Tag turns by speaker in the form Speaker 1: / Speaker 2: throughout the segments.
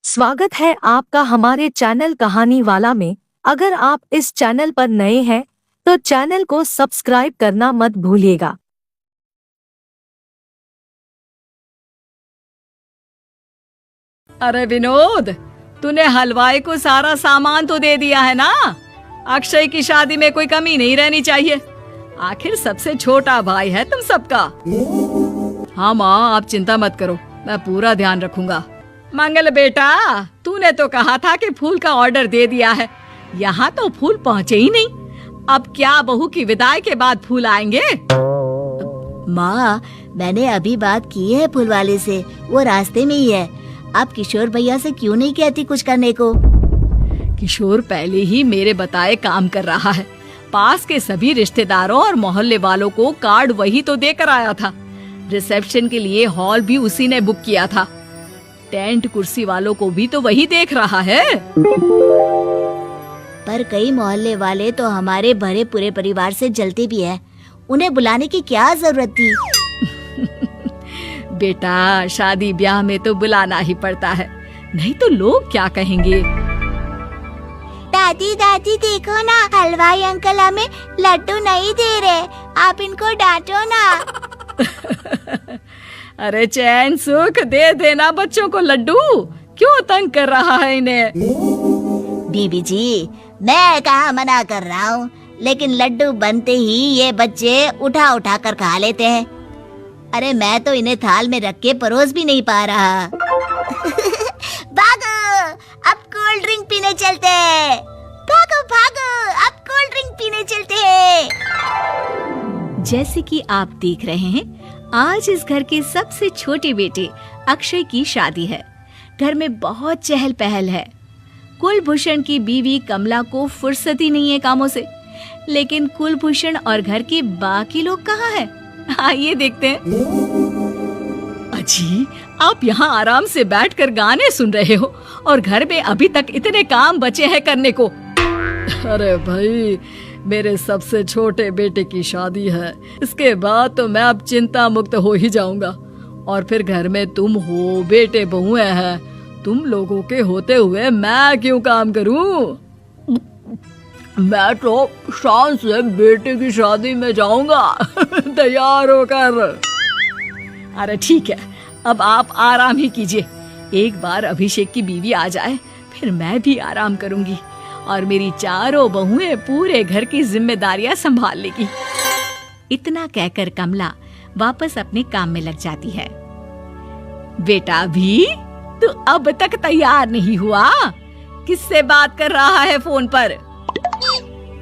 Speaker 1: स्वागत है आपका हमारे चैनल कहानी वाला में। अगर आप इस चैनल पर नए हैं तो चैनल को सब्सक्राइब करना मत भूलिएगा।
Speaker 2: अरे विनोद, तूने हलवाई को सारा सामान तो दे दिया है ना। अक्षय की शादी में कोई कमी नहीं रहनी चाहिए। आखिर सबसे छोटा भाई है तुम सबका। हाँ माँ, आप चिंता मत करो, मैं पूरा ध्यान रखूंगा। मंगल बेटा, तूने तो कहा था कि फूल का ऑर्डर दे दिया है, यहाँ तो फूल पहुँचे ही नहीं। अब क्या बहू की विदाई के बाद फूल आएंगे?
Speaker 3: माँ, मैंने अभी बात की है फूल वाले से, वो रास्ते में ही है। आप किशोर भैया से क्यों नहीं कहती कुछ करने को?
Speaker 2: किशोर पहले ही मेरे बताए काम कर रहा है। पास के सभी रिश्तेदारों और मोहल्ले वालों को कार्ड वही तो देकर आया था। रिसेप्शन के लिए हॉल भी उसी ने बुक किया था। टेंट कुर्सी वालों को भी तो वही देख रहा है।
Speaker 3: पर कई मोहल्ले वाले तो हमारे भरे पूरे परिवार से जलते भी हैं। उन्हें बुलाने की क्या जरूरत थी?
Speaker 2: बेटा, शादी ब्याह में तो बुलाना ही पड़ता है, नहीं तो लोग क्या कहेंगे।
Speaker 3: दादी दादी देखो ना, हलवाई अंकल हमें लड्डू नहीं दे रहे, आप इनको डांटो ना।
Speaker 2: अरे चैन सुख दे देना बच्चों को लड्डू, क्यों तंग कर रहा है इन्हें?
Speaker 3: बीबी जी, मैं कहाँ मना कर रहा हूँ, लेकिन लड्डू बनते ही ये बच्चे उठा उठा कर खा लेते हैं। अरे मैं तो इन्हें थाल में रख के परोस भी नहीं पा रहा। भागो, अब कोल्ड ड्रिंक पीने चलते हैं। भागो भागो, अब कोल्ड ड्रिंक पीने चलते हैं।
Speaker 4: जैसे कि आप देख रहे हैं, आज इस घर के सबसे छोटे बेटे अक्षय की शादी है। घर में बहुत चहल पहल है। कुलभूषण की बीवी कमला को फुर्सत ही नहीं है कामों से, लेकिन कुलभूषण और घर के बाकी लोग कहाँ हैं? आइए देखते हैं।
Speaker 2: अजी, आप यहाँ आराम से बैठकर गाने सुन रहे हो और घर में अभी तक इतने काम बचे हैं करने को। अरे भाई, मेरे सबसे छोटे बेटे की शादी है, इसके बाद तो मैं अब चिंता मुक्त हो ही जाऊंगा। और फिर घर में तुम हो, बेटे बहुएं हैं, तुम लोगों के होते हुए मैं क्यों काम करूं? मैं तो शान से बेटे की शादी में जाऊंगा तैयार होकर। अरे ठीक है, अब आप आराम ही कीजिए। एक बार अभिषेक की बीवी आ जाए, फिर मैं भी आराम करूंगी और मेरी चारों बहुएं पूरे घर की जिम्मेदारियां संभाल लेगी।
Speaker 4: इतना कहकर कमला वापस अपने काम में लग जाती है।
Speaker 2: बेटा भी, तू अब तक तैयार नहीं हुआ? किससे बात कर रहा है फोन पर?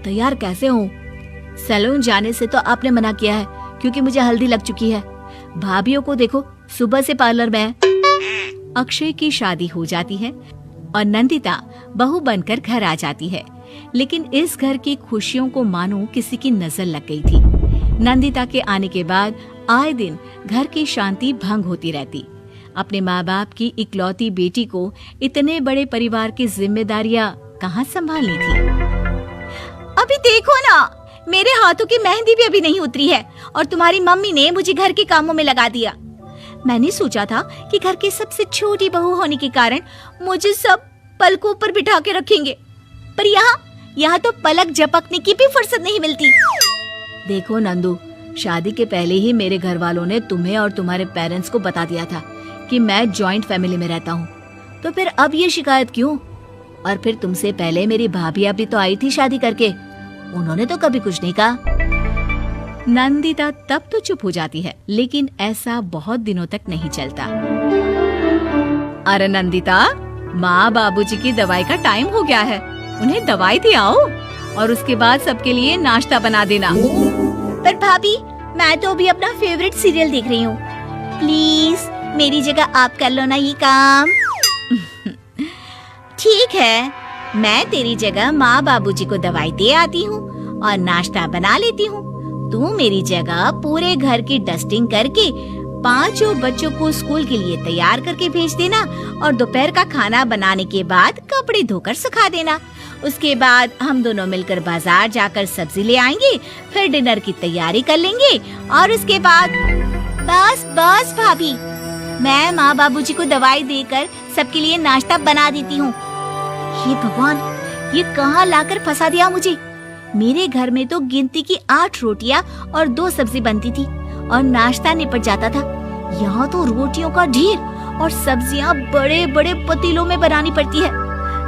Speaker 3: तैयार कैसे हूँ? सैलून जाने से तो आपने मना किया है, क्योंकि मुझे हल्दी लग चुकी है। भाभीयों को देखो, सुबह से पार्लर में है।
Speaker 4: अक्षय की शादी हो जाती है और नंदिता बहू बनकर घर आ जाती है, लेकिन इस घर की खुशियों को मानो किसी की नजर लग गई थी। नंदिता के आने के बाद आए दिन घर की शांति भंग होती रहती। अपने माँ बाप की इकलौती बेटी को इतने बड़े परिवार की जिम्मेदारियां कहाँ संभालनी थी?
Speaker 3: अभी देखो ना, मेरे हाथों की मेहंदी भी अभी नहीं उतरी है और तुम्हारी मम्मी ने मुझे घर के कामों में लगा दिया। मैंने सोचा था कि घर की सबसे छोटी बहू होने के कारण मुझे सब पलकों पर बिठा के रखेंगे, पर यहाँ तो पलक झपकने की भी फुर्सत नहीं मिलती। देखो नंदू, शादी के पहले ही मेरे घर वालों ने तुम्हें और तुम्हारे पेरेंट्स को बता दिया था कि मैं जॉइंट फैमिली में रहता हूँ, तो फिर अब ये शिकायत क्यों? और फिर तुमसे पहले मेरी भाभी भी तो आई थी शादी करके, उन्होंने तो कभी कुछ नहीं कहा।
Speaker 4: नंदिता तब तो चुप हो जाती है, लेकिन ऐसा बहुत दिनों तक नहीं चलता।
Speaker 2: अरे नंदिता, माँ बाबूजी की दवाई का टाइम हो गया है, उन्हें दवाई दे आओ और उसके बाद सबके लिए नाश्ता बना देना।
Speaker 3: पर भाभी, मैं तो अभी अपना फेवरेट सीरियल देख रही हूँ। प्लीज मेरी जगह आप कर लो ना ये काम। ठीक है, मैं तेरी जगह माँ बाबूजी को दवाई दे आती हूँ और नाश्ता बना लेती हूँ। तू मेरी जगह पूरे घर की डस्टिंग करके 5 बच्चों को स्कूल के लिए तैयार करके भेज देना और दोपहर का खाना बनाने के बाद कपड़े धोकर सुखा देना। उसके बाद हम दोनों मिलकर बाजार जाकर सब्जी ले आएंगे, फिर डिनर की तैयारी कर लेंगे और उसके बाद बस भाभी, मैं माँ बाबूजी को दवाई देकर सबके लिए नाश्ता बना देती हूँ। ये भगवान, ये कहाँ लाकर फंसा दिया मुझे। मेरे घर में तो गिनती की 8 रोटियाँ और 2 सब्जी बनती थी और नाश्ता निपट जाता था। यहाँ तो रोटियों का ढेर और सब्जियाँ बड़े बड़े पतीलों में बनानी पड़ती है।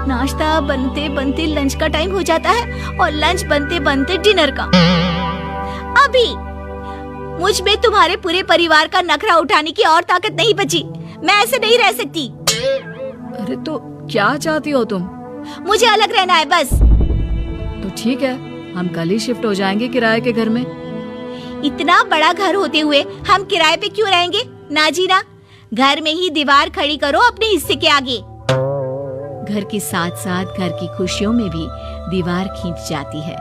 Speaker 3: नाश्ता बनते बनते लंच का टाइम हो जाता है और लंच बनते बनते डिनर का। अभी मुझ में तुम्हारे पूरे परिवार का नखरा उठाने की और ताकत नहीं बची। मैं ऐसे नहीं रह सकती।
Speaker 2: अरे तो क्या चाहती हो तुम?
Speaker 3: मुझे अलग रहना है बस।
Speaker 2: तो ठीक है, हम कल ही शिफ्ट हो जाएंगे किराए के घर में।
Speaker 3: इतना बड़ा घर होते हुए हम किराए पे क्यों रहेंगे? ना जी ना, घर में ही दीवार खड़ी करो अपने हिस्से के आगे।
Speaker 4: घर के साथ साथ घर की खुशियों में भी दीवार खींच जाती है।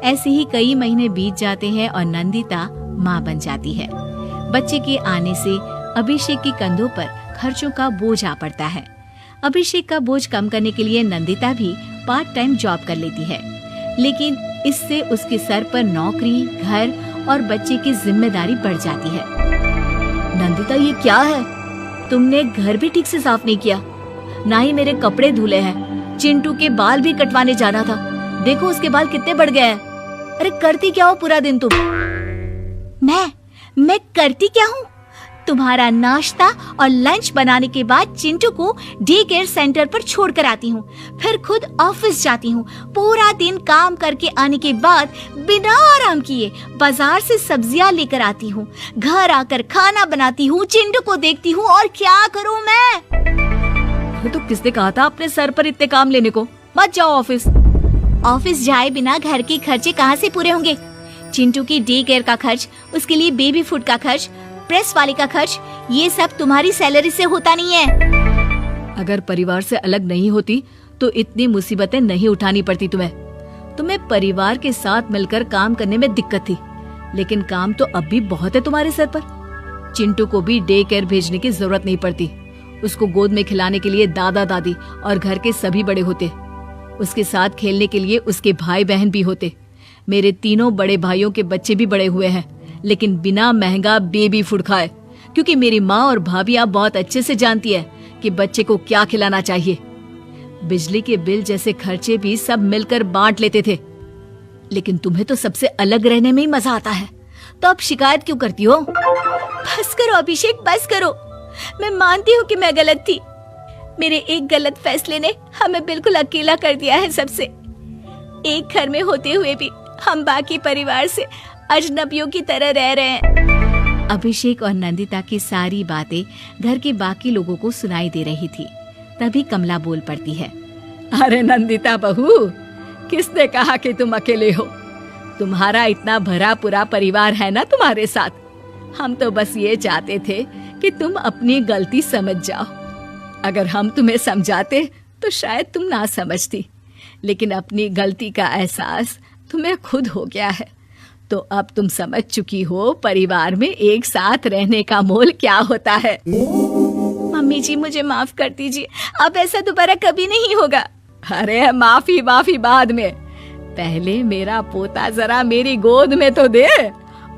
Speaker 4: ऐसे ही कई महीने बीत जाते हैं और नंदिता माँ बन जाती है। बच्चे के आने से अभिषेक के कंधों पर खर्चों का बोझ आ पड़ता है। अभिषेक का बोझ कम करने के लिए नंदिता भी पार्ट टाइम जॉब कर लेती है, लेकिन इससे उसके सर पर नौकरी, घर और बच्चे की जिम्मेदारी बढ़ जाती है।
Speaker 2: नंदिता, ये क्या है? तुमने घर भी ठीक से साफ नहीं किया, ना ही मेरे कपड़े धुले हैं। चिंटू के बाल भी कटवाने जाना था, देखो उसके बाल कितने बढ़ गए हैं। अरे करती क्या हो पूरा दिन तुम?
Speaker 3: मैं करती क्या हूँ? तुम्हारा नाश्ता और लंच बनाने के बाद चिंटू को डे केयर सेंटर पर छोड़ कर आती हूँ, फिर खुद ऑफिस जाती हूँ। पूरा दिन काम करके आने के बाद बिना आराम किए बाजार से सब्जियाँ लेकर आती हूँ, घर आकर खाना बनाती हूँ, चिंटू को देखती हूँ और क्या करूँ मैं?
Speaker 2: तो किसने कहा था अपने सर पर इतने काम लेने को? मत जाओ ऑफिस।
Speaker 3: ऑफिस जाए बिना घर के खर्चे कहाँ से पूरे होंगे? चिंटू की डे केयर का खर्च, उसके लिए बेबी फूड का खर्च, प्रेस वाले का खर्च, ये सब तुम्हारी सैलरी से होता नहीं है।
Speaker 2: अगर परिवार से अलग नहीं होती तो इतनी मुसीबतें नहीं उठानी पड़ती तुम्हें परिवार के साथ मिलकर काम करने में दिक्कत थी, लेकिन काम तो अब भी बहुत है तुम्हारे सर पर। चिंटू को भी डे केयर भेजने की जरूरत नहीं पड़ती। उसको गोद में खिलाने के लिए दादा दादी और घर के सभी बड़े होते। उसके साथ खेलने के लिए उसके भाई बहन भी होते। मेरे तीनों बड़े भाइयों के बच्चे भी बड़े हुए हैं, लेकिन बिना महंगा बेबी फूड खाए, क्योंकि मेरी माँ और भाभियाँ बहुत अच्छे से जानती है कि बच्चे को क्या खिलाना चाहिए। बिजली के बिल जैसे खर्चे भी सब मिलकर बांट लेते थे, लेकिन तुम्हें तो सबसे अलग रहने में ही मजा आता है, तो अब शिकायत क्यों करती हो?
Speaker 3: बस करो अभिषेक, बस करो। मैं मानती हूँ कि मैं गलत थी। मेरे एक गलत फैसले ने हमें बिल्कुल अकेला कर दिया है सबसे। एक घर में होते हुए भी हम बाकी परिवार से अजनबियों की तरह रह रहे हैं।
Speaker 4: अभिषेक और नंदिता की सारी बातें घर के बाकी लोगों को सुनाई दे रही थी। तभी कमला बोल पड़ती है।
Speaker 2: अरे नंदिता बहू, किसने कहा कि तुम अकेले हो? तुम्हारा इतना भरा पूरा परिवार है ना तुम्हारे साथ। हम तो बस ये चाहते थे कि तुम अपनी गलती समझ जाओ। अगर हम तुम्हें समझाते तो शायद तुम ना समझती, लेकिन अपनी गलती का एहसास तुम्हें खुद हो गया है, तो अब तुम समझ चुकी हो परिवार में एक साथ रहने का मोल क्या होता है।
Speaker 3: मम्मी जी, मुझे माफ कर दीजिए, अब ऐसा दोबारा कभी नहीं होगा।
Speaker 2: अरे माफी बाद में, पहले मेरा पोता जरा मेरी गोद में तो दे,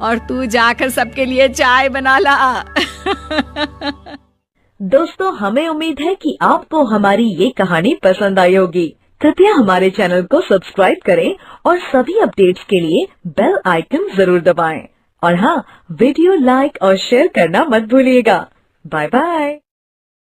Speaker 2: और तू जाकर सबके लिए चाय बना ला।
Speaker 5: दोस्तों, हमें उम्मीद है कि आपको हमारी ये कहानी पसंद आई होगी। कृपया हमारे चैनल को सब्सक्राइब करें और सभी अपडेट्स के लिए बेल आइकन जरूर दबाएं। और हाँ, वीडियो लाइक और शेयर करना मत भूलिएगा। Bye bye.